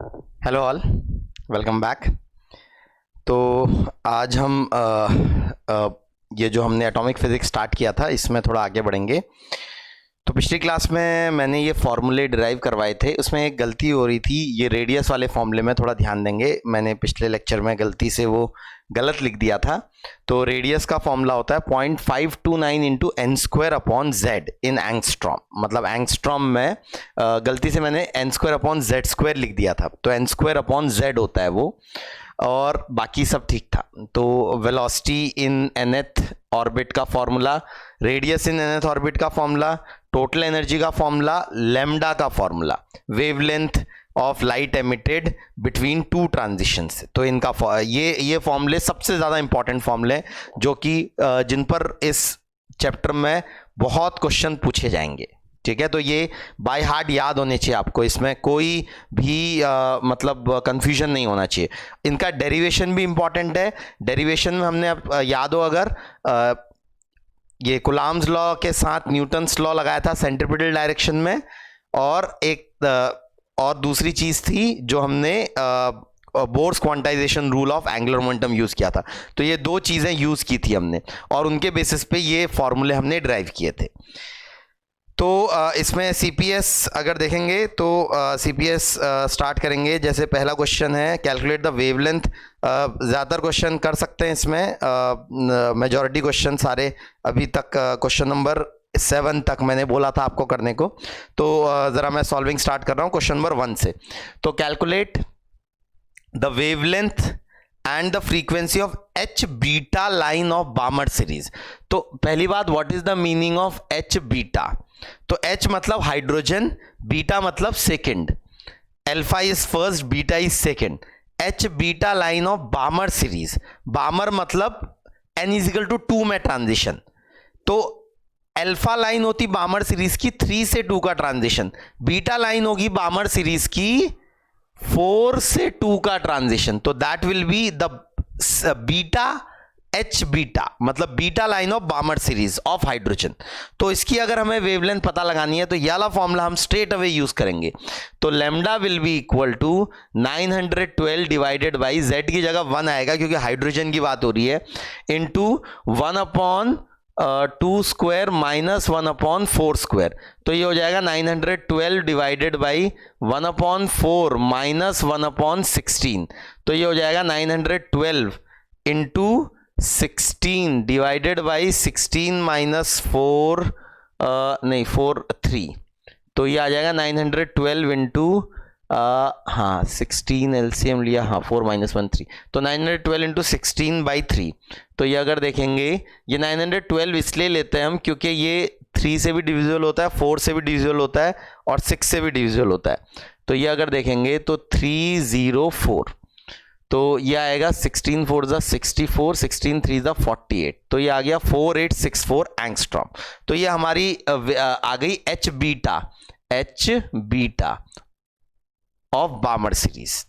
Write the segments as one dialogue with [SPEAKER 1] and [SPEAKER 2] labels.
[SPEAKER 1] Hello all, welcome back. तो आज हम ये जो हमने एटॉमिक फिजिक्स स्टार्ट किया था इसमें थोड़ा आगे बढ़ेंगे। तो पिछली क्लास में मैंने ये फॉर्मूले डिराइव करवाए थे, उसमें एक गलती हो रही थी। ये रेडियस वाले फॉर्मूले में थोड़ा ध्यान देंगे, मैंने पिछले लेक्चर में गलती से वो गलत लिख दिया था। तो रेडियस का फॉर्मूला होता है 0.529 into N square upon Z in angstrom. मतलब एंगस्ट्रॉम में गलती से मैंने N square upon Z square लिख दिया था, तो एन स्क्वायर अपॉन जेड होता है वो, और बाकी सब ठीक था। तो वेलोसिटी इन nth ऑर्बिट का फॉर्मूला, रेडियस इन nth ऑर्बिट का फॉर्मूला, टोटल एनर्जी का फॉर्मूला, लैम्डा का formula, wavelength of light emitted between two transitions. तो इनका ये फॉर्मूले सबसे ज़्यादा इंपॉर्टेंट फॉर्मूले जो कि जिन पर इस चैप्टर में बहुत क्वेश्चन पूछे जाएंगे। ठीक है, तो ये बाय हार्ट याद होने चाहिए आपको, इसमें कोई भी मतलब कंफ्यूजन नहीं होना चाहिए। इनका डेरिवेशन भी इंपॉर्टेंट है। डेरिवेशन में हमने अब याद हो अगर ये कूलॉम्स लॉ के साथ न्यूटन्स लॉ लगाया था सेंट्रीपिटल डायरेक्शन में, और एक और दूसरी चीज थी जो हमने Bohr's quantization rule of angular momentum use किया था। तो ये दो चीजें यूज की थी हमने, और उनके बेसिस पे ये फॉर्मूले हमने ड्राइव किए थे। तो इसमें सीपीएस अगर देखेंगे तो सीपीएस स्टार्ट करेंगे। जैसे पहला क्वेश्चन है कैलकुलेट द वेवलेंथ। ज़्यादातर क्वेश्चन कर सकते हैं इसमें, मेजॉरिटी क्वेश्चन सारे अभी तक क्वेश्चन नंबर 7 तक मैंने बोला था आपको करने को। तो ज़रा मैं सॉल्विंग स्टार्ट कर रहा हूँ क्वेश्चन नंबर 1 से। तो calculate the wavelength and the frequency of H beta line of Balmer series. तो पहली बात, what is the meaning of H beta? तो H मतलब हाइड्रोजन, बीटा मतलब second, alpha is first, beta is second. H beta line of Balmer series. Barmer मतलब n is equal to 2 में transition. तो alpha line होती बार्मर सीरीज की 3 से 2 का ट्रांजिशन, बीटा लाइन होगी बार्मर सीरीज की 4 से 2 का ट्रांजिशन। तो that will be the beta H beta, मतलब beta line of Balmer series of hydrogen. तो इसकी अगर हमें वेवलेंथ पता लगानी है तो ये वाला फॉर्मूला हम स्ट्रेट अवे यूज करेंगे। तो lambda will be equal to 912 divided by Z की जगह 1 आएगा क्योंकि हाइड्रोजन की बात हो रही है, into 1 upon 2 square minus 1 upon 4 square. तो ये हो जाएगा 912 divided by 1 upon 4 minus 1 upon 16। तो ये हो जाएगा 912 इंटू 16 डिवाइडेड बाई 16 माइनस 4 नहीं 4 3। तो ये आ जाएगा 912 इंटू हाँ 16 एलसीएम लिया, हाँ 4 माइनस 1 3। तो 912 इंटू 16 बाई 3। तो ये अगर देखेंगे ये 912 इसलिए लेते हैं हम क्योंकि ये 3 से भी डिविजिबल होता है, 4 से भी डिविजिबल होता है, और 6 से भी डिविजिबल होता है। तो ये अगर देखेंगे तो 304। तो ये आएगा 16 4 जा 64, 16 3 जा 48। तो ये आ गया 4864 एंगस्ट्रॉम। तो ये हमारी आ गई H beta of Balmer series.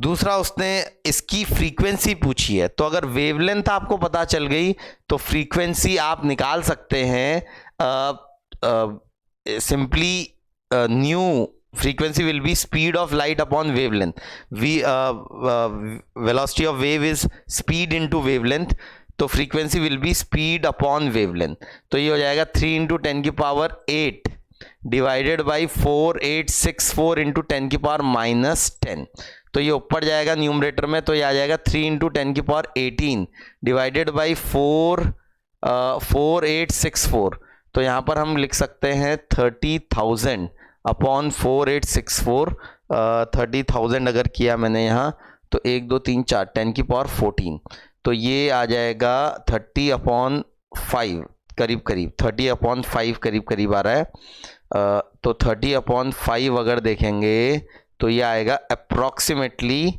[SPEAKER 1] दूसरा उसने इसकी फ्रीक्वेंसी पूछी है। तो अगर वेवलेंथ आपको पता चल गई तो फ्रीक्वेंसी आप निकाल सकते हैं simply. New frequency will be speed of light upon wavelength. Velocity of wave is speed into wavelength, तो frequency will be speed upon wavelength। तो ये हो जाएगा 3 into 10 की पावर 8 डिवाइडेड बाई 4864 इंटू 10 की पावर माइनस 10। तो ये ऊपर जाएगा न्यूमरेटर में, तो ये आ जाएगा 3 इंटू 10 की पावर 18 डिवाइडेड बाई 4864। तो यहाँ पर हम लिख सकते हैं 30,000 अपॉन 4864। 30,000 अगर किया मैंने यहाँ तो 1 2 3 4 10 की पावर 14। तो ये आ जाएगा 30 अपॉन 5 करीब करीब, 30 अपॉन 5 करीब करीब आ रहा है। तो 30 अपॉन 5 अगर देखेंगे तो ये आएगा अप्रॉक्सीमेटली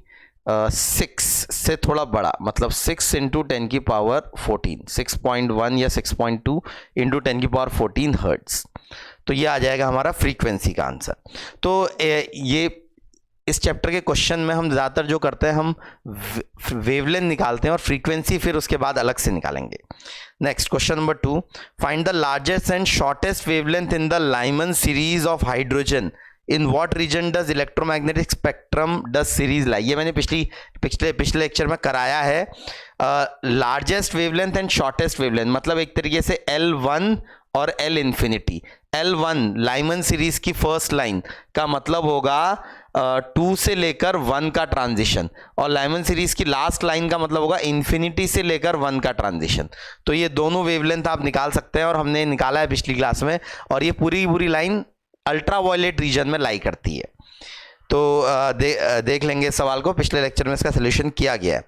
[SPEAKER 1] 6 से थोड़ा बड़ा, मतलब 6 इंटू 10 की पावर 14, 6.1 या 6.2 इंटू 10 की पावर 14 हर्ट्ज। तो ये आ जाएगा हमारा फ्रीक्वेंसी का आंसर। तो ये इस चैप्टर के क्वेश्चन में हम ज़्यादातर जो करते हैं हम वेवलेंथ निकालते हैं और फ्रीक्वेंसी फिर उसके बाद अलग से निकालेंगे। Next question number 2, find the largest and shortest wavelength in the Lyman series of hydrogen in what region does electromagnetic spectrum does series lie, ये मैंने पिछले लेक्चर में कराया है। Largest wavelength and shortest wavelength, मतलब एक तरीके से L1 और L infinity. L1 Lyman series की फर्स्ट लाइन का मतलब होगा 2 से लेकर 1 का ट्रांजिशन, और लाइमन सीरीज की लास्ट लाइन का मतलब होगा इन्फिनिटी से लेकर 1 का ट्रांजिशन। तो ये दोनों वेवलेंथ आप निकाल सकते हैं, और हमने निकाला है पिछली क्लास में, और ये पूरी लाइन अल्ट्रावायलेट रीजन में लाई करती है। तो देख लेंगे सवाल को, पिछले लेक्चर में इसका सोल्यूशन किया गया है।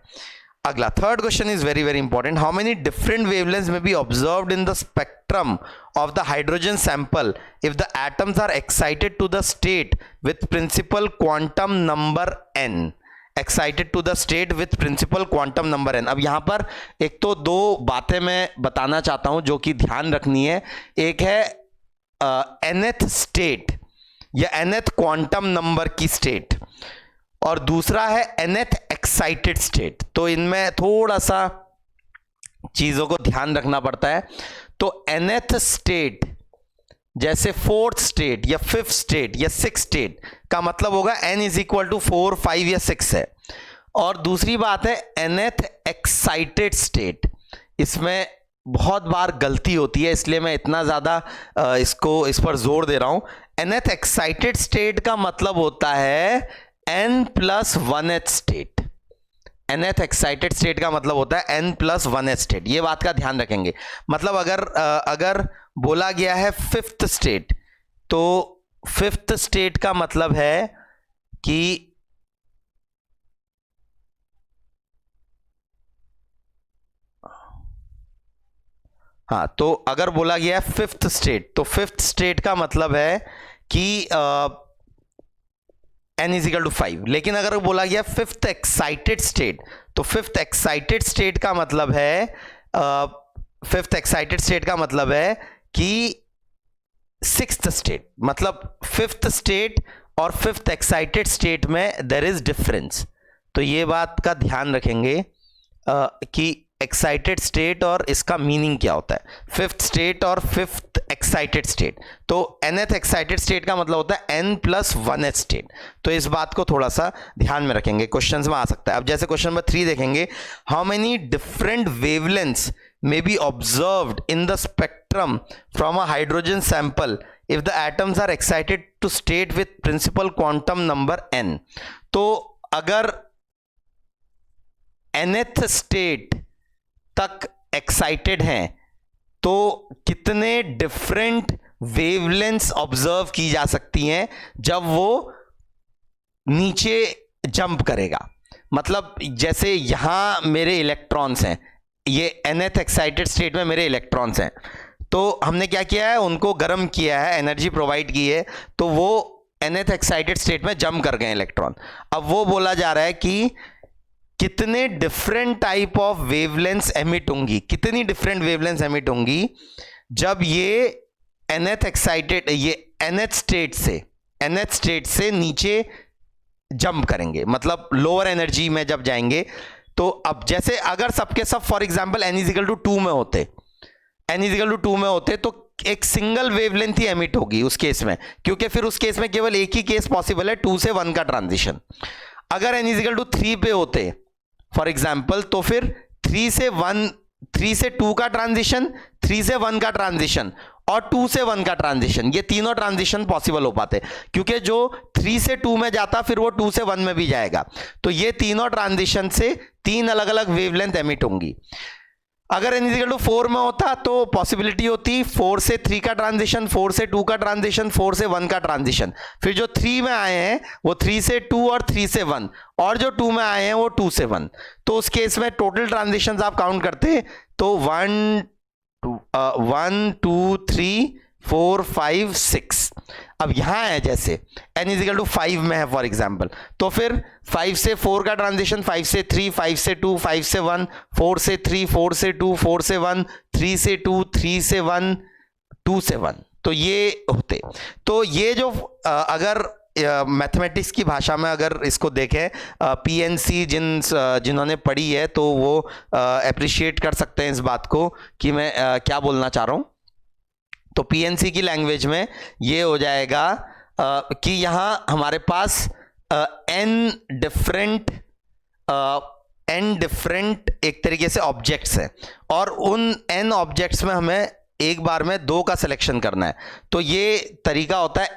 [SPEAKER 1] अगला third question is very important. How many different wavelengths may be observed in the spectrum of the hydrogen sample if the atoms are excited to the state with principal quantum number n, excited to the state with principal quantum number n। अब यहां पर एक तो दो बातें मैं बताना चाहता हूं जो कि ध्यान रखनी है। एक है nth स्टेट या nth क्वांटम नंबर की स्टेट, और दूसरा है nth एक्साइटेड स्टेट। तो इनमें थोड़ा सा चीजों को ध्यान रखना पड़ता है। तो nth स्टेट जैसे फोर्थ स्टेट या फिफ्थ स्टेट या सिक्स स्टेट का मतलब होगा n इज इक्वल टू 4, 5 या 6 है। और दूसरी बात है nth एक्साइटेड स्टेट, इसमें बहुत बार गलती होती है, इसलिए मैं इतना ज्यादा इस पर जोर दे रहा हूं। nth एक्साइटेड स्टेट का मतलब होता है n+1th state. nth excited state का मतलब होता है n+1th स्टेट। ये बात का ध्यान रखेंगे। मतलब अगर बोला गया है फिफ्थ स्टेट, तो फिफ्थ स्टेट का मतलब है कि हाँ, तो अगर बोला गया है फिफ्थ स्टेट, तो फिफ्थ स्टेट का मतलब है कि n इज इक्वल टू 5। लेकिन अगर बोला गया फिफ्थ एक्साइटेड स्टेट, तो फिफ्थ एक्साइटेड स्टेट का मतलब है कि सिक्स्थ स्टेट। मतलब फिफ्थ स्टेट और फिफ्थ एक्साइटेड स्टेट में देयर इज डिफरेंस। तो ये बात का ध्यान रखेंगे कि एक्साइटेड स्टेट और इसका मीनिंग क्या होता है, फिफ्थ स्टेट और फिफ्थ एक्साइटेड स्टेट। तो nth एक्साइटेड स्टेट का मतलब होता है n+1th स्टेट। तो इस बात को थोड़ा सा ध्यान में रखेंगे, क्वेश्चंस में आ सकता है। अब जैसे क्वेश्चन नंबर 3 देखेंगे, how many different wavelengths may be observed in the spectrum from a hydrogen sample if the atoms are excited to state with principal quantum number n। तो अगर nth स्टेट तक excited हैं तो कितने different wavelengths observe की जा सकती हैं जब वो नीचे जंप करेगा। मतलब जैसे यहां मेरे इलेक्ट्रॉन्स हैं, ये nth एक्साइटेड स्टेट में मेरे इलेक्ट्रॉन्स हैं, तो हमने क्या किया है, उनको गर्म किया है, एनर्जी प्रोवाइड की है, तो वो nth एक्साइटेड स्टेट में जंप कर गए इलेक्ट्रॉन। अब वो बोला जा रहा है कि कितने different type of wavelengths emit होंगी, कितनी डिफरेंट वेवलेंथ्स एमिट होंगी जब ये nth एक्साइटेड, ये nth स्टेट से नीचे जंप करेंगे, मतलब लोअर एनर्जी में जब जाएंगे। तो अब जैसे अगर सबके सब for example n is equal to 2 में होते, तो एक सिंगल वेवलेंथ ही एमिट होगी उस केस में, क्योंकि फिर उस केस में केवल एक ही केस पॉसिबल है, 2 से 1 का ट्रांजिशन। अगर n इज इक्वल टू 3 पे होते फॉर एग्जाम्पल, तो फिर 3 से 2 का ट्रांजिशन, 3 से 1 का ट्रांजिशन और 2 से 1 का ट्रांजिशन, ये तीनों ट्रांजिशन पॉसिबल हो पाते, क्योंकि जो 3 से 2 में जाता फिर वो 2 से 1 में भी जाएगा। तो ये तीनों ट्रांजिशन से 3 अलग अलग वेवलेंथ एमिट होंगी। अगर n इक्वल टू 4 में होता तो पॉसिबिलिटी होती 4 से 3 का ट्रांजिशन, 4 से 2 का ट्रांजिशन, 4 से 1 का ट्रांजिशन। फिर जो 3 में आए हैं वो 3 से 2 और 3 से 1, और जो 2 में आए हैं वो 2 से 1। तो उस केस में टोटल ट्रांजिशन आप काउंट करते तो 1 2 3 4 5 6। अब यहां है जैसे n इज इक्वल टू 5 में है फॉर एग्जाम्पल, तो फिर 5 से 4 का ट्रांजिशन, 5 से 3, 5 से 2, 5 से 1, 4 से 3, 4 से 2, 4 से 1, 3 से 2, 3 से 1, 2 से 1। तो ये होते। तो ये जो अगर मैथमेटिक्स की भाषा में अगर इसको देखें, पीएनसी जिन्होंने पढ़ी है तो वो अप्रिशिएट कर सकते हैं इस बात को कि मैं क्या बोलना चाह रहा हूं। तो पीएनसी की लैंग्वेज में ये हो जाएगा कि यहाँ हमारे पास n डिफरेंट एक तरीके से ऑब्जेक्ट्स हैं और उन n ऑब्जेक्ट्स में हमें एक बार में 2 का सिलेक्शन करना है। तो ये तरीका होता है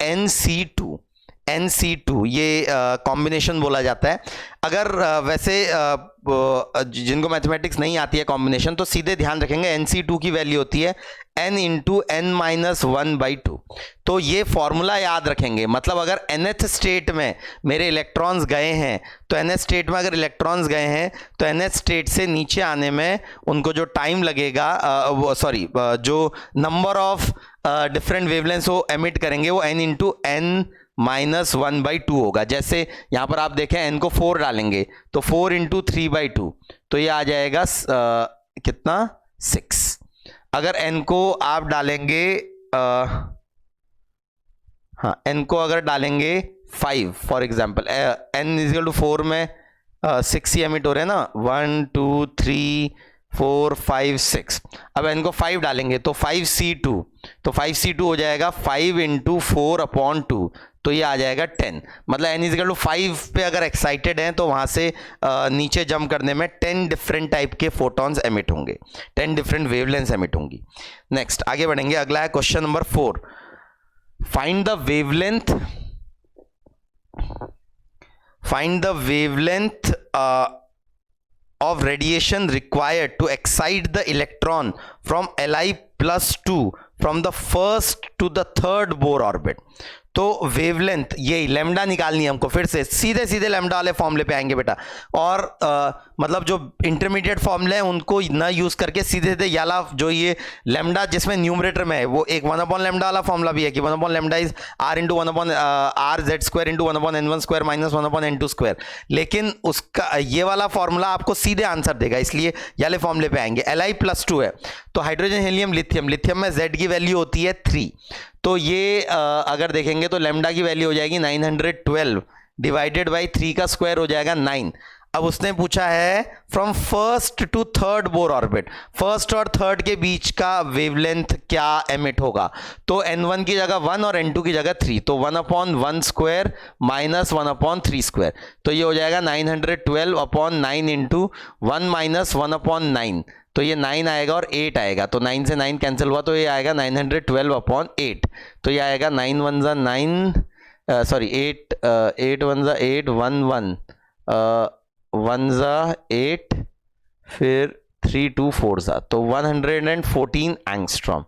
[SPEAKER 1] NC2 ये कॉम्बिनेशन बोला जाता है। अगर वैसे जिनको मैथमेटिक्स नहीं आती है कॉम्बिनेशन, तो सीधे ध्यान रखेंगे NC2 की वैल्यू होती है n इंटू n माइनस 1/2। तो ये फॉर्मूला याद रखेंगे, मतलब अगर nth स्टेट में मेरे इलेक्ट्रॉन्स गए हैं, तो nth स्टेट में अगर इलेक्ट्रॉन्स गए हैं तो nth स्टेट से नीचे आने में उनको जो टाइम लगेगा, जो नंबर ऑफ डिफरेंट वेवलेंथ्स वो एमिट करेंगे वो n इंटू n माइनस 1/2 होगा। जैसे यहां पर आप देखें n को 4 डालेंगे तो 4 इंटू 3/2, तो ये आ जाएगा कितना 6। अगर n को आप डालेंगे n को अगर डालेंगे 5 for example, n equal to 4 में 6 ही एमिट हो रहे हैं ना, 1 2 3 4 5 6। अब n को 5 डालेंगे तो 5C2, तो 5C2 हो जाएगा 5 इंटू 4/2, तो ये आ जाएगा 10। मतलब n इक्वल टू 5 पे अगर एक्साइटेड हैं तो वहां से नीचे जंप करने में 10 डिफरेंट टाइप के फोटॉन्स एमिट होंगे, 10 डिफरेंट वेवलेंथ्स एमिट होंगी। नेक्स्ट आगे बढ़ेंगे, अगला है question number 4। Find the wavelength of radiation required to excite the electron from Li+2 from the first to the third Bohr orbit। तो वेवलेंथ ये lambda निकालनी है हमको, फिर से सीधे लैम्डा वाले फॉर्मूले पे आएंगे बेटा, और मतलब जो इंटरमीडिएट फॉर्मूले हैं उनको ना यूज करके सीधे याला जो ये लैम्डा जिसमें न्यूमरेटर में है वो एक 1/λ वाला फॉर्मूला भी है कि 1/λ is r into 1/r² into 1/n1² minus 1/n2², लेकिन उसका ये वाला फॉर्मूला आपको सीधे आंसर देगा, इसलिए याले फॉर्मूले पे आएंगे। Li+2 है तो हाइड्रोजन हीलियम लिथियम में Z की वैल्यू होती है 3, तो ये अगर देखेंगे तो लैम्डा की वैल्यू हो जाएगी 912 डिवाइडेड बाई 3 का स्क्वायर हो जाएगा 9। अब उसने पूछा है from first to third Bohr orbit, first और थर्ड के बीच का वेवलेंथ क्या एमिट होगा, तो n1 की जगह 1 और n2 की जगह 3, तो 1/1² माइनस 1/3², तो ये हो जाएगा 912/9 इंटू 1 माइनस 1/9, तो ये 9 आएगा और 8 आएगा, तो 9 से 9 कैंसिल हुआ तो ये आएगा 912/8, तो ये आएगा 9 1 जा 9 सॉरी 8 8 1 जा 8 1 1 1 जा 8 फिर 3 2 4 जा, तो 114 एंगस्ट्रॉम,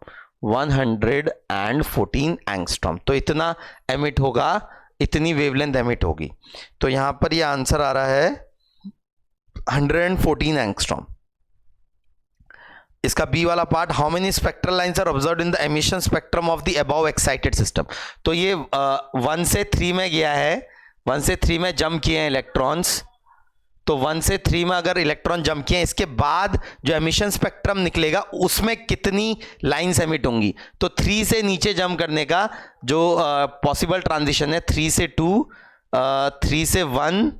[SPEAKER 1] 114 एंगस्ट्रॉम, तो इतना एमिट होगा, इतनी वेवलेंथ एमिट होगी। तो यहां पर ये आंसर आ रहा है 114 एंगस्ट्रॉम। इसका बी वाला part, how many spectral lines are observed in the emission spectrum of the above excited system. तो ये 1 से 3 में गया है, 1 से 3 में जंप किए हैं इलेक्ट्रॉन्स, तो 1 से 3 में अगर इलेक्ट्रॉन जंप किए, इसके बाद जो एमिशन स्पेक्ट्रम निकलेगा उसमें कितनी लाइंस एमिट होंगी, तो 3 से नीचे जंप करने का जो पॉसिबल ट्रांजिशन है 3 से 2, 3 से 1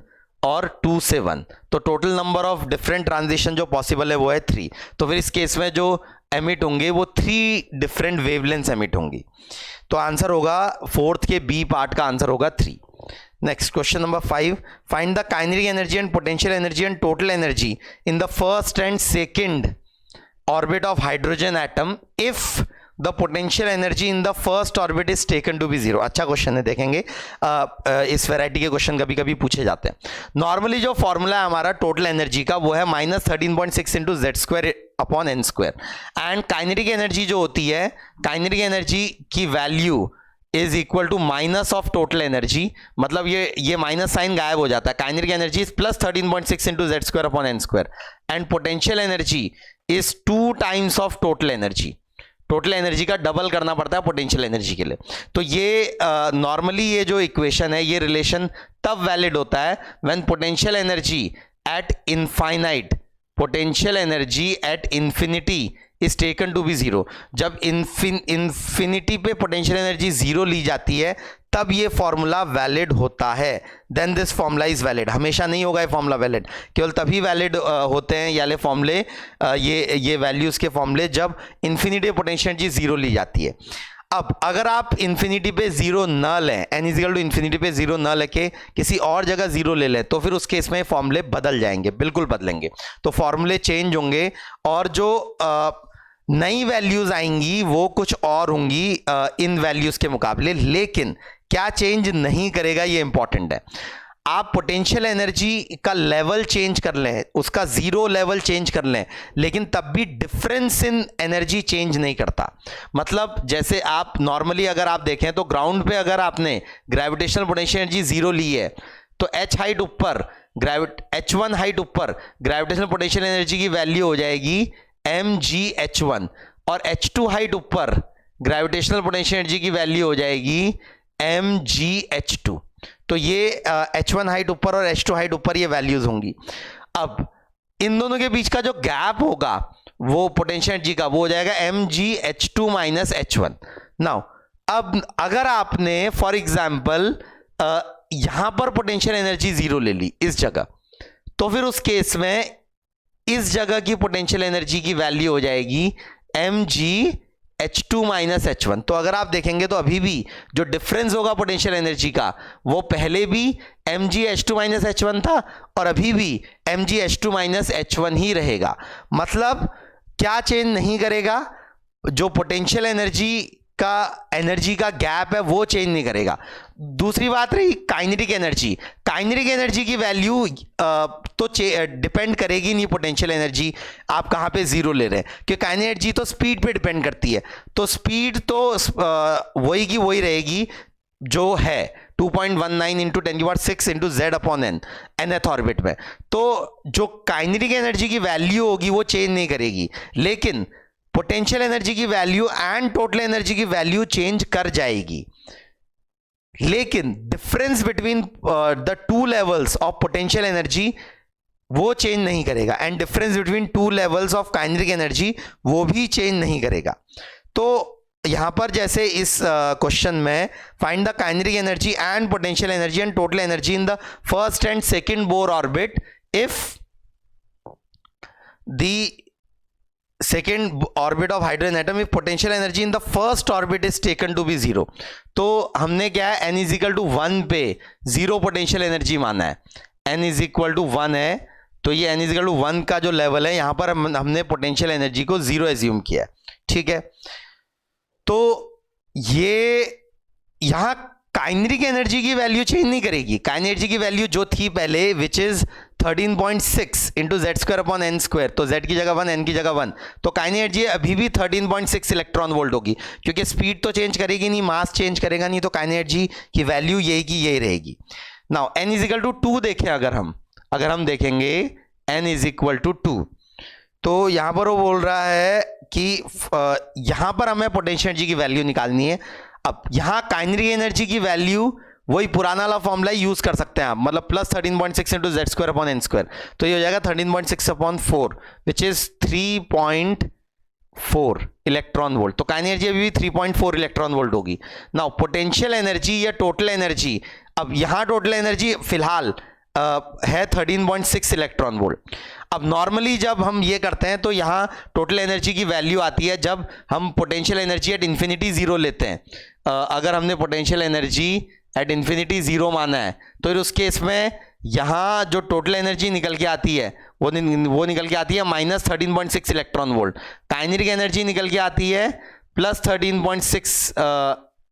[SPEAKER 1] और 2 से 1, तो total number of different transition जो पॉसिबल है वो है 3। तो फिर इस केस में जो एमिट होंगे वो 3 डिफरेंट वेवलेंथ्स एमिट होंगी, तो आंसर होगा फोर्थ के बी पार्ट का आंसर होगा 3। Next question number 5, find the kinetic energy and potential energy and total energy in the first and second orbit of hydrogen atom if the potential energy in the first orbit is taken to be 0। अच्छा question है, देखेंगे इस variety के question कभी कभी पूछे जाते हैं। नॉर्मली जो फॉर्मूला है हमारा टोटल एनर्जी का वो है -13.6 into Z²/n², and kinetic energy जो होती है, काइनेटिक एनर्जी की value is equal to minus of total energy, मतलब ये माइनस साइन गायब हो जाता है। Kinetic energy is +13.6 into Z²/n², and potential energy is 2 times of total energy. Total energy का डबल करना पड़ता है पोटेंशियल एनर्जी के लिए। तो ये नॉर्मली ये जो इक्वेशन है, ये रिलेशन तब वैलिड होता है when potential energy at infinite, potential energy at infinity is taken to be 0। जब इंफिनिटी पे पोटेंशियल एनर्जी 0 ली जाती है तब ये फॉर्मूला वैलिड होता है, then this formula is valid. हमेशा नहीं होगा ये फॉर्मूला वैलिड, केवल तभी वैलिड होते हैं याले फॉर्मूले, ये वैल्यूज के फॉर्मूले जब इंफिनिटी पोटेंशियल एनर्जी 0 ली जाती है। अब अगर आप इंफिनिटी पे जीरो न लें, n इजिकल टू इंफिनिटी पे जीरो न लेके किसी और जगह जीरो ले लें, तो फिर उस केस में फॉर्मूले बदल जाएंगे, बिल्कुल बदलेंगे। तो फॉर्मूले चेंज होंगे और जो नई वैल्यूज आएंगी वो कुछ और होंगी इन वैल्यूज के मुकाबले। लेकिन क्या चेंज नहीं करेगा, ये इंपॉर्टेंट है। आप पोटेंशियल एनर्जी का लेवल चेंज कर लें, उसका जीरो लेवल चेंज कर लें, लेकिन तब भी डिफरेंस इन एनर्जी चेंज नहीं करता। मतलब जैसे आप नॉर्मली अगर आप देखें तो ग्राउंड पे अगर आपने ग्रेविटेशनल पोटेंशियल एनर्जी जीरो ली है तो h हाइट ऊपर, h1 हाइट ऊपर ग्रेविटेशनल पोटेंशियल एनर्जी की वैल्यू हो जाएगी mgh1, और h2 हाइट ऊपर ग्रेविटेशनल पोटेंशियल एनर्जी की वैल्यू हो जाएगी mgh2। तो ये h1 हाइट ऊपर और h2 हाइट ऊपर ये वैल्यूज होंगी। अब इन दोनों के बीच का जो गैप होगा वो पोटेंशियल एनर्जी का, वो हो जाएगा mgh2 माइनस h1। नाउ अब अगर आपने फॉर एग्जांपल यहां पर पोटेंशियल एनर्जी जीरो ले ली इस जगह, तो फिर उस केस में इस जगह की पोटेंशियल एनर्जी की वैल्यू हो जाएगी mgh2 माइनस h1। तो अगर आप देखेंगे तो अभी भी जो डिफरेंस होगा पोटेंशियल एनर्जी का वो पहले भी mgh2 माइनस h1 था और अभी भी mgh2 माइनस h1 ही रहेगा। मतलब क्या चेंज नहीं करेगा, जो पोटेंशियल एनर्जी का गैप है वो चेंज नहीं करेगा। दूसरी बात रही काइनेटिक एनर्जी की वैल्यू तो डिपेंड करेगी नहीं पोटेंशियल एनर्जी आप कहां पे जीरो ले रहे हैं, क्योंकि काइनेटिक एनर्जी तो स्पीड पे डिपेंड करती है। तो स्पीड तो वही की वही रहेगी जो है 2.19 into 10⁶ into z/n nth orbit में। तो जो काइनेटिक एनर्जी की वैल्यू होगी वो चेंज नहीं करेगी, लेकिन पोटेंशियल एनर्जी की वैल्यू एंड टोटल एनर्जी की वैल्यू चेंज कर जाएगी। लेकिन difference between the two levels of potential energy वो चेंज नहीं करेगा, and difference between two levels of kinetic energy वो भी चेंज नहीं करेगा। तो यहां पर जैसे इस क्वेश्चन में find the kinetic energy and potential energy and total energy in the first and second Bohr orbit if the second orbit of hydrogen atom if potential energy in the first orbit is taken to be zero। तो हमने क्या है n is equal to 1 पे zero potential energy माना है, n is equal to 1 है, तो ये n is equal to 1 का जो लेवल है यहां पर हमने पोटेंशियल एनर्जी को जीरो एज्यूम किया है, ठीक है। तो ये यहां काइनेटिक एनर्जी की वैल्यू चेंज नहीं करेगी। काइनेटिक एनर्जी की वैल्यू जो थी पहले विच इज 13.6 इंटू z²/n², तो z की जगह 1 n की जगह 1, तो काइनेटिक एनर्जी अभी भी 13.6 इलेक्ट्रॉन वोल्ट होगी, क्योंकि स्पीड तो चेंज करेगी नहीं, मास चेंज करेगा नहीं, तो काइनेटिक एनर्जी की वैल्यू यही की यही रहेगी। Now n is equal to 2 देखें, अगर हम देखेंगे n इज इक्वल टू 2, तो यहां पर वो बोल रहा है कि यहां पर हमें पोटेंशियल एनर्जी की वैल्यू निकालनी है। अब यहां काइनेटिक एनर्जी की वैल्यू वही पुराना वाला फॉर्मूला यूज कर सकते हैं आप, मतलब प्लस 13.6 इंटू z²/n², तो ये हो जाएगा 13.6/4 विच इज 3.4 इलेक्ट्रॉन वोल्ट। तो काइनेटिक एनर्जी अभी भी 3.4 इलेक्ट्रॉन वोल्ट होगी। नाउ पोटेंशियल एनर्जी या टोटल एनर्जी, अब यहां टोटल एनर्जी फिलहाल है 13.6 इलेक्ट्रॉन वोल्ट। अब नॉर्मली जब हम ये करते हैं तो यहाँ टोटल एनर्जी की वैल्यू आती है जब हम potential energy at infinity zero लेते हैं। अगर हमने potential energy at infinity zero माना है तो फिर उस केस में यहाँ जो टोटल एनर्जी निकल के आती है वो निकल के आती है -13.6 इलेक्ट्रॉन वोल्ट। काइनेटिक एनर्जी निकल के आती है +13.6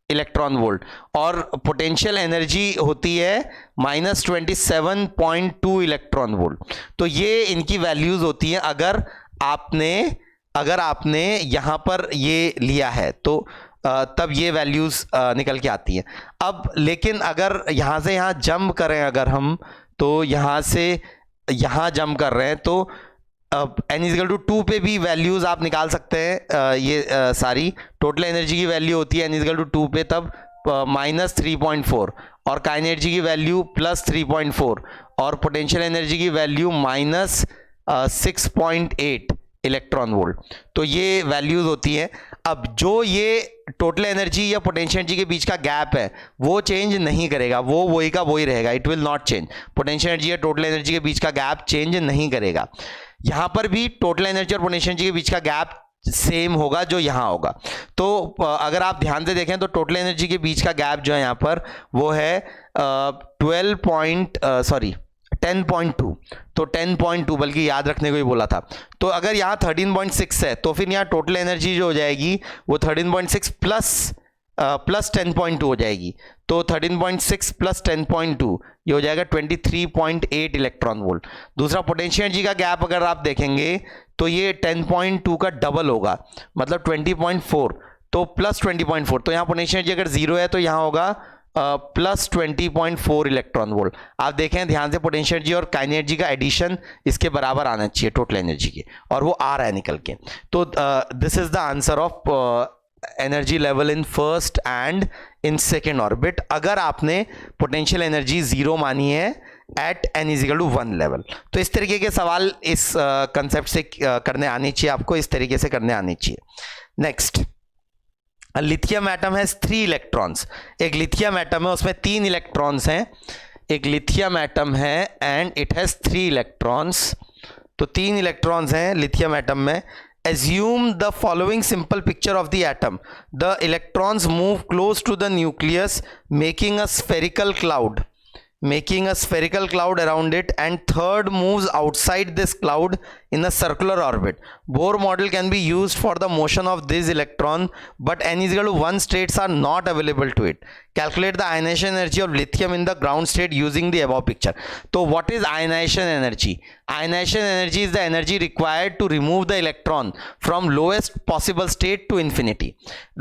[SPEAKER 1] इलेक्ट्रॉन वोल्ट, और पोटेंशियल एनर्जी होती है -27.2 इलेक्ट्रॉन वोल्ट। तो ये इनकी वैल्यूज होती हैं अगर आपने यहाँ पर ये लिया है तो तब ये वैल्यूज निकल के आती हैं। अब लेकिन अगर यहाँ से यहाँ जंप करें अगर हम, तो यहाँ से यहाँ जंप कर रहे हैं तो n इज इक्वल टू 2 पे भी वैल्यूज आप निकाल सकते हैं। ये सारी टोटल एनर्जी की वैल्यू होती है n इज इक्वल टू 2 पे तब -3.4, और काइनेटिक एनर्जी की वैल्यू +3.4, और पोटेंशियल एनर्जी की वैल्यू -6.8 इलेक्ट्रॉन वोल्ट। तो ये वैल्यूज होती हैं। अब जो ये टोटल एनर्जी या पोटेंशियल एनर्जी के बीच का गैप है वो चेंज नहीं करेगा, वो वही का वही रहेगा, it will not change. Potential energy या टोटल एनर्जी के बीच का गैप चेंज नहीं करेगा। यहां पर भी टोटल एनर्जी और पोटेंशियल एनर्जी के बीच का गैप सेम होगा जो यहाँ होगा। तो अगर आप ध्यान से देखें तो टोटल एनर्जी के बीच का गैप जो है यहाँ पर वो है 10.2, तो 10.2, बल्कि याद रखने को ही बोला था। तो अगर यहाँ 13.6 है तो फिर यहाँ टोटल एनर्जी जो हो जाएगी वो 13.6 प्लस 10.2 हो जाएगी। तो 13.6 प्लस 10.2 ये हो जाएगा 23.8 इलेक्ट्रॉन वोल्ट। दूसरा पोटेंशियल एनर्जी का गैप अगर आप देखेंगे तो ये 10.2 का डबल होगा, मतलब 20.4, तो प्लस 20.4। तो यहाँ पोटेंशियल एनर्जी अगर जीरो है तो यहाँ होगा प्लस 20.4 इलेक्ट्रॉन वोल्ट। आप देखें ध्यान से, पोटेंशियल एनर्जी और काइनेटिक एनर्जी का एडिशन इसके बराबर आना चाहिए टोटल एनर्जी के, और वो आ रहा है निकल के। तो this is the answer of energy level in first and in second orbit, अगर आपने पोटेंशियल एनर्जी जीरो मानी है at n is equal to 1 level. तो इस तरीके के सवाल इस कंसेप्ट से करने आने चाहिए आपको, इस तरीके से करने आने चाहिए। नेक्स्ट, लिथियम एटम है 3 इलेक्ट्रॉन्स। एक लिथियम एटम है उसमें 3 इलेक्ट्रॉन्स हैं। एक लिथियम एटम है एंड इट हैज 3 इलेक्ट्रॉन्स। तो 3 इलेक्ट्रॉन्स हैं लिथियम एटम में। Assume the following simple picture of the atom. The electrons move close to the nucleus, making a spherical cloud around it, and third moves outside this cloud in a circular orbit. Bohr model can be used for the motion of this electron, but n is equal to 1 states are not available to it. Calculate the ionization energy of lithium in the ground state using the above picture. So what is ionization energy? Ionization energy is the energy required to remove the electron from lowest possible state to infinity.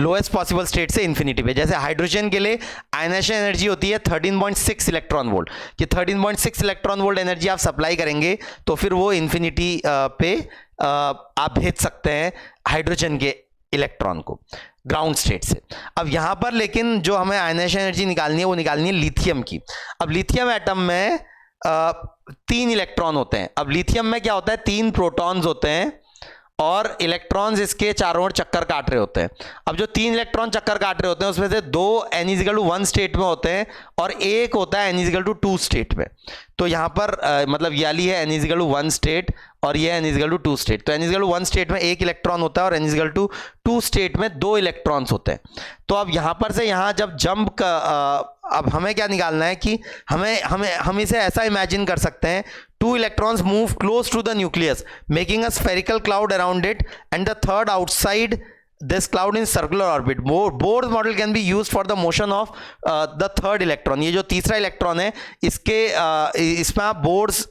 [SPEAKER 1] Lowest possible state से infinity पे। जैसे hydrogen के लिए ionization energy होती है 13.6 electron volt, कि 13.6 electron volt energy आप supply करेंगे तो फिर वो इन्फिनिटी पे आप भेज सकते हैं हाइड्रोजन के इलेक्ट्रॉन को ग्राउंड स्टेट से। अब यहां पर लेकिन जो हमें आयनाइजेशन एनर्जी निकालनी है वो निकालनी है लिथियम की। अब लिथियम एटम में 3 इलेक्ट्रॉन होते हैं। अब लिथियम में क्या होता है, 3 प्रोटॉन्स होते हैं और इलेक्ट्रॉन्स इसके चारों ओर चक्कर काट रहे होते हैं। अब जो 3 इलेक्ट्रॉन चक्कर काट रहे होते हैं उसमें से 2 n इजिकल टू 1 स्टेट में होते हैं और एक होता है n इजिकल टू 2 स्टेट में। तो यहां पर मतलब ये वाली है n इजिकल टू 1 स्टेट और ये n इजिकल टू 2 स्टेट। तो n इजिकल टू 1 स्टेट में 1 इलेक्ट्रॉन होता है और n इजिकल टू 2 स्टेट में 2 इलेक्ट्रॉन्स होते हैं। तो अब यहां पर से यहां जब जंप का अब हमें क्या निकालना है कि हम इसे ऐसा इमेजिन कर सकते हैं, 2 electrons move close to the nucleus, making a spherical cloud around it, and the third outside this cloud in circular orbit. Bohr's model can be used for the motion of the third electron. ये जो तीसरा electron है इसमें आप bourse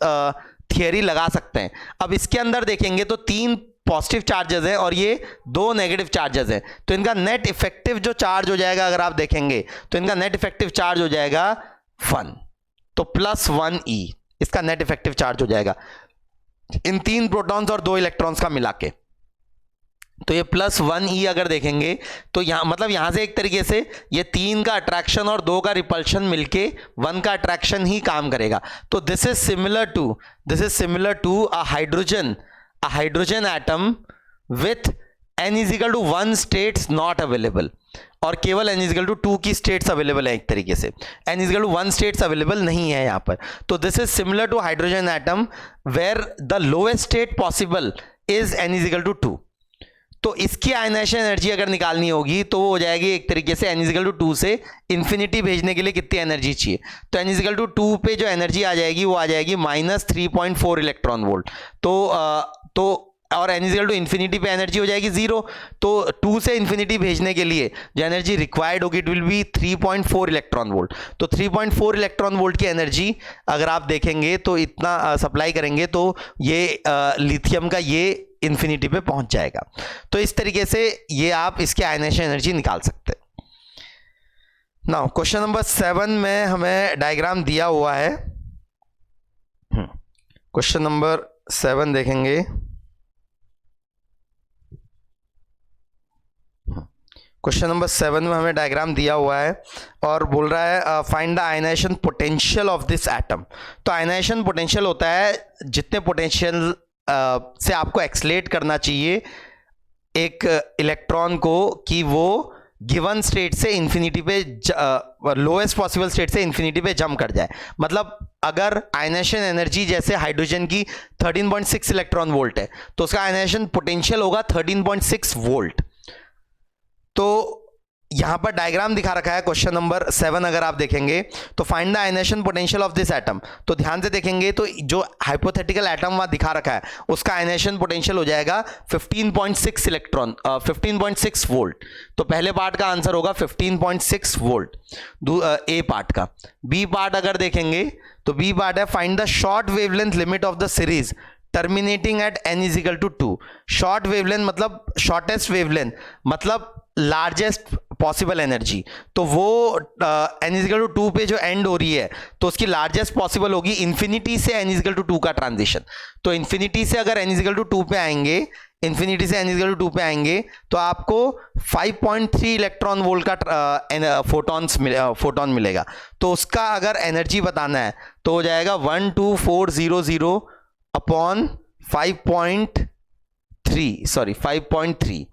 [SPEAKER 1] theory लगा सकते हैं। अब इसके अंदर देखेंगे तो 3 पॉजिटिव चार्जेस हैं और ये 2 नेगेटिव चार्जेस हैं। तो इनका नेट इफेक्टिव जो चार्ज हो जाएगा, अगर आप देखेंगे तो इनका नेट इफेक्टिव चार्ज हो जाएगा 1, तो +1 E इसका नेट इफेक्टिव चार्ज हो जाएगा इन 3 प्रोटॉन्स और 2 इलेक्ट्रॉन्स का मिला के। तो ये +1 E अगर देखेंगे तो यहां मतलब यहां से एक तरीके से ये 3 का अट्रैक्शन और 2 का रिपल्शन मिलके 1 का अट्रैक्शन ही काम करेगा। तो this is similar to a hydrogen atom with n is equal to 1 states not available, और केवल n is equal to 2 की स्टेट्स अवेलेबल है। एक तरीके से n is equal to 1 states available नहीं है यहाँ पर। तो this is similar to hydrogen atom where the lowest state possible is n is equal to 2। तो इसकी आयनाइजेशन एनर्जी अगर निकालनी होगी तो वो हो जाएगी एक तरीके से n is equal to 2 से इन्फिनिटी भेजने के लिए कितनी एनर्जी चाहिए। तो n is equal to 2 पे जो एनर्जी आ जाएगी वो आ जाएगी -3.4 इलेक्ट्रॉन वोल्ट। तो और n is equal to infinity पे एनर्जी हो जाएगी 0। तो 2 से इन्फिनिटी भेजने के लिए जो एनर्जी रिक्वायर्ड होगी it will be 3.4 electron volt. तो 3.4 इलेक्ट्रॉन वोल्ट की एनर्जी अगर आप देखेंगे तो इतना सप्लाई करेंगे तो ये लिथियम का ये इन्फिनिटी पे पहुंच जाएगा। तो इस तरीके से ये आप इसके आयनाइजेशन एनर्जी निकाल सकते हैं। नाउ क्वेश्चन नंबर 7 में हमें डायग्राम दिया हुआ है। क्वेश्चन नंबर 7 देखेंगे। क्वेश्चन नंबर 7 में हमें डायग्राम दिया हुआ है और बोल रहा है find the ionization potential of this atom. तो आयनाइजेशन पोटेंशियल होता है जितने पोटेंशियल से आपको एक्सलेट करना चाहिए एक इलेक्ट्रॉन को कि वो गिवन स्टेट से इन्फिनिटी पे लोएस्ट पॉसिबल स्टेट से इन्फिनिटी पे जंप कर जाए। मतलब अगर आयनाइजेशन एनर्जी जैसे हाइड्रोजन की 13.6 इलेक्ट्रॉन वोल्ट है तो उसका आयनाइजेशन पोटेंशियल होगा 13.6 वोल्ट। तो यहां पर डायग्राम दिखा रखा है क्वेश्चन नंबर 7 अगर आप देखेंगे तो find the ionization potential of this atom. तो ध्यान से देखेंगे तो जो हाइपोथेटिकल एटम वहां दिखा रखा है उसका आयनाइजेशन पोटेंशियल हो जाएगा 15.6 इलेक्ट्रॉन 15.6 वोल्ट। तो पहले पार्ट का आंसर होगा 15.6 वोल्ट ए पार्ट का। बी पार्ट अगर देखेंगे तो बी पार्ट है find the short wavelength limit of the series terminating at n is equal to 2। Short wavelength मतलब शॉर्टेस्ट वेवलेंथ मतलब लार्जेस्ट पॉसिबल एनर्जी। तो वो n इज इक्वल टू 2 पे जो एंड हो रही है तो उसकी लार्जेस्ट पॉसिबल होगी इन्फिनिटी से n इज इक्वल टू 2 का ट्रांजिशन। तो इन्फिनिटी से अगर n इज इक्वल टू 2 पे आएंगे, इन्फिनिटी से n इज इक्वल टू 2 पे आएंगे तो आपको 5.3 इलेक्ट्रॉन वोल्ट का फोटोन मिलेगा। तो उसका अगर एनर्जी बताना है तो हो जाएगा 12400 अपॉन 5.3।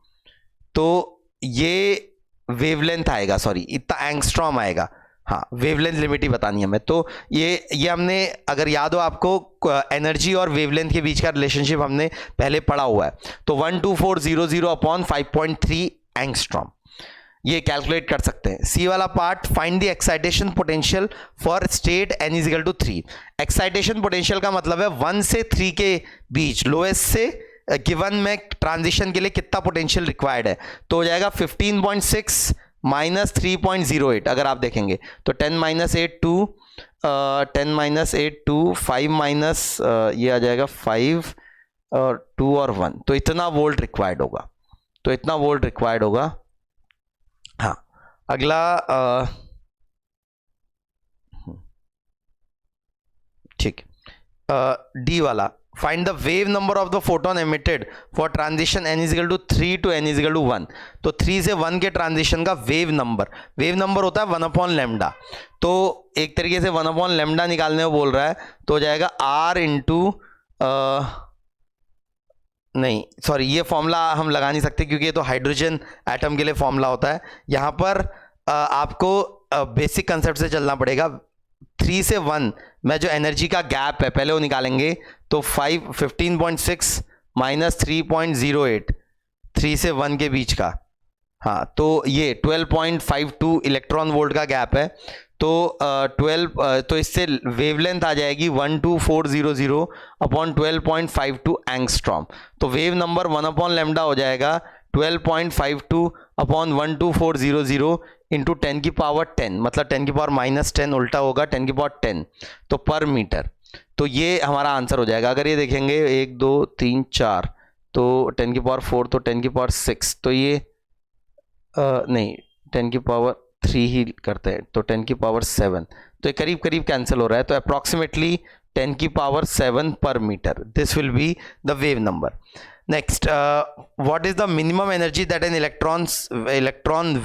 [SPEAKER 1] तो ये वेवलेंथ आएगा, सॉरी इतना एंगस्ट्रॉम आएगा। हाँ, वेवलेंथ लिमिट ही बतानी है हमें। तो ये हमने अगर याद हो आपको एनर्जी और वेवलेंथ के बीच का रिलेशनशिप हमने पहले पढ़ा हुआ है। तो 12400 अपॉन 5.3 एंगस्ट्रॉम ये कैलकुलेट कर सकते हैं। सी वाला part find the excitation potential for state n is equal to 3। Excitation potential का मतलब है 1 से 3 के बीच लोएस्ट से गिवन में ट्रांजिशन के लिए कितना पोटेंशियल रिक्वायर्ड है। तो हो जाएगा 15.6 माइनस 3.08। अगर आप देखेंगे तो 10 माइनस 8 2 5 माइनस ये आ जाएगा 5 और 2 और 1। तो इतना वोल्ट रिक्वायर्ड होगा। हाँ, अगला ठीक डी वाला find the wave number of the photon emitted for transition n is equal to 3 to n is equal to 1। तो 3 से 1 के ट्रांजिशन का वेव नंबर होता है 1 अपॉन लेमडा। तो एक तरीके से 1 अपॉन लेमडा निकालने को बोल रहा है तो हो जाएगा r इंटू नहीं सॉरी ये फॉर्मूला हम लगा नहीं सकते क्योंकि ये तो हाइड्रोजन एटम के लिए फॉर्मूला होता है। यहाँ पर आपको बेसिक कंसेप्ट से चलना पड़ेगा। 3 से 1 में जो एनर्जी का गैप है पहले वो निकालेंगे तो 15.6 माइनस 3.08 3 से 1 के बीच का। हाँ, तो ये 12.52 इलेक्ट्रॉन वोल्ट का गैप है। तो 12 तो इससे वेवलेंथ आ जाएगी 12400 अपॉन 12.52 एंगस्ट्रॉम। तो वेव नंबर 1 अपॉन लेमडा हो जाएगा 12.52 अपॉन 12400 इंटू 10 की पावर 10 मतलब 10 की पावर माइनस 10 उल्टा होगा 10 की पावर 10 तो पर मीटर। तो ये हमारा आंसर हो जाएगा। अगर ये देखेंगे 1 2 3 4 तो 10 की पावर 4 तो 10 की पावर 6 तो ये नहीं 10 की पावर 3 ही करते हैं तो 10 की पावर 7 तो ये करीब करीब कैंसिल हो रहा है। तो अप्रॉक्सीमेटली 10 की पावर 7 पर metre this will be the wave number. Next, what is the minimum energy that an electron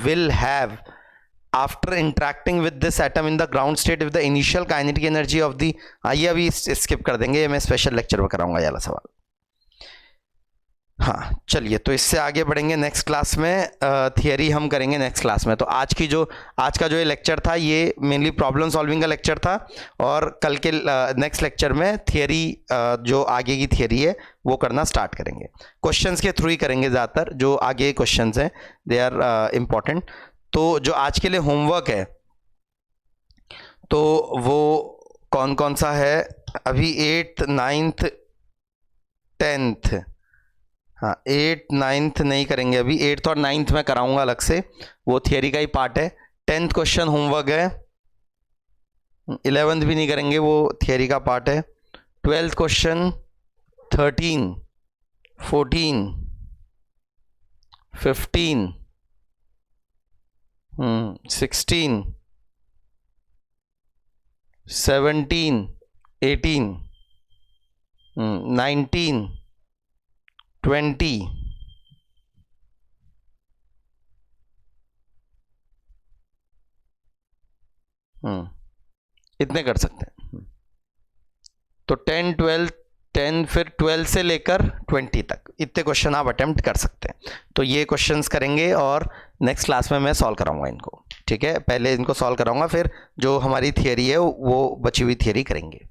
[SPEAKER 1] will have after interacting with this atom in the ground state if the initial kinetic energy of the आइए अभी skip कर देंगे, मैं special lecture में कराऊंगा ये वाला सवाल। हाँ चलिए, तो इससे आगे बढ़ेंगे नेक्स्ट क्लास में। थियरी हम करेंगे नेक्स्ट क्लास में। तो आज का जो ये लेक्चर था ये मेनली प्रॉब्लम सॉल्विंग का लेक्चर था और कल के नेक्स्ट लेक्चर में थियरी जो आगे की थियरी है वो करना स्टार्ट करेंगे। क्वेश्चंस के थ्रू ही करेंगे ज़्यादातर, जो आगे क्वेश्चंस हैं दे आर इम्पॉर्टेंट। तो जो आज के लिए होमवर्क है तो वो कौन कौन सा है, अभी 8th 9th 10th, हाँ 8th 9th नहीं करेंगे अभी, 8th और 9th में कराऊंगा अलग से, वो थियरी का ही पार्ट है। 10th क्वेश्चन होमवर्क है, 11th भी नहीं करेंगे, वो थियरी का पार्ट है। 12th क्वेश्चन 13 14 15 16 17 18 19 20 इतने कर सकते हैं। तो 10 12 10 फिर 12 से लेकर 20 तक इतने क्वेश्चन आप अटेम्प्ट कर सकते हैं। तो ये क्वेश्चंस करेंगे और नेक्स्ट क्लास में मैं सॉल्व कराऊंगा इनको, ठीक है। पहले इनको सॉल्व कराऊंगा, फिर जो हमारी थियरी है वो बची हुई थियरी करेंगे।